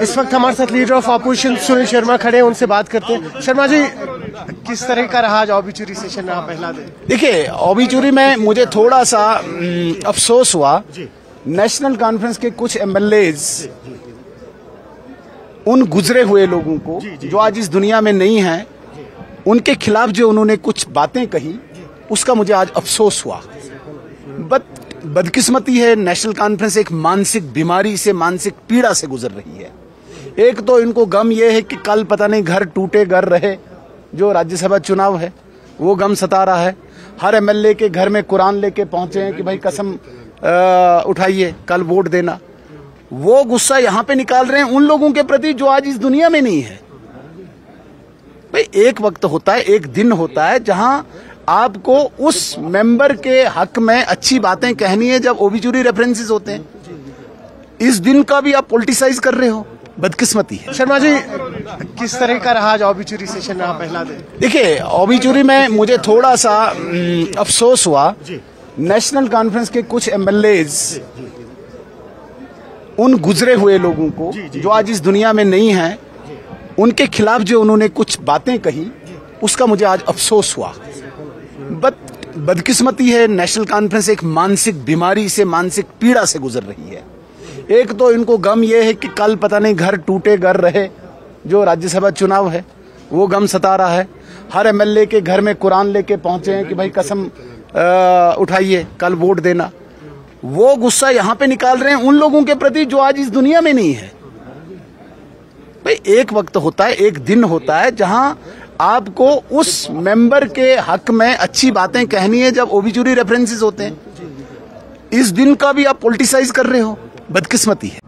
इस वक्त हमारे साथ leader of opposition Sunil Sharma खड़े हैं, उनसे बात करते हैं। शर्मा जी, किस तरह का रहा आज ऑबिचुरी सेशन रहा पहला दिन? देखिए, ऑबिचुरी में मुझे थोड़ा सा अफसोस हुआ। नेशनल कॉन्फ्रेंस के कुछ एमएलएज उन गुजरे हुए लोगों को जो आज इस दुनिया में नहीं हैं, उनके खिलाफ जो उन्होंने कुछ बातें कही, उसका मुझे आज अफसोस हुआ। बदकिस्मती है, नेशनल कॉन्फ्रेंस एक मानसिक बीमारी से, मानसिक पीड़ा से गुजर रही है। एक तो इनको गम ये है कि कल पता नहीं घर टूटे घर रहे, जो राज्यसभा चुनाव है वो गम सता रहा है। हर एमएलए के घर में कुरान लेके पहुंचे हैं कि भाई कसम उठाइए, कल वोट देना। वो गुस्सा यहां पे निकाल रहे हैं उन लोगों के प्रति जो आज इस दुनिया में नहीं है। भाई, एक वक्त होता है, एक दिन होता है जहां आपको उस मेंबर के हक में अच्छी बातें कहनी है जब ओबिचुरी रेफरेंसेस होते हैं। इस दिन का भी आप पॉलिटिसाइज कर रहे हो, बदकिस्मती है। शर्मा जी, किस तरह का रहा आज ऑबिचुरी सेशन रहा पहला दिन? देखिए, ऑबिचुरी में मुझे थोड़ा सा अफसोस हुआ। नेशनल कॉन्फ्रेंस के कुछ एमएलएज उन गुजरे हुए लोगों को जो आज इस दुनिया में नहीं हैं, उनके खिलाफ जो उन्होंने कुछ बातें कही, उसका मुझे आज अफसोस हुआ। बदकिस्मती है, नेशनल कॉन्फ्रेंस एक मानसिक बीमारी से, मानसिक पीड़ा से गुजर रही है। एक तो इनको गम ये है कि कल पता नहीं घर टूटे घर रहे, जो राज्यसभा चुनाव है वो गम सता रहा है। हर एमएलए के घर में कुरान लेके पहुंचे हैं कि भाई कसम उठाइए, कल वोट देना। वो गुस्सा यहां पे निकाल रहे हैं उन लोगों के प्रति जो आज इस दुनिया में नहीं है। भाई, एक वक्त होता है, एक दिन होता है जहां आपको उस मेंबर के हक में अच्छी बातें कहनी है जब ओबिचुरी रेफरेंसेस होते हैं। इस दिन का भी आप पॉलिटिसाइज कर रहे हो, बदकिस्मती है।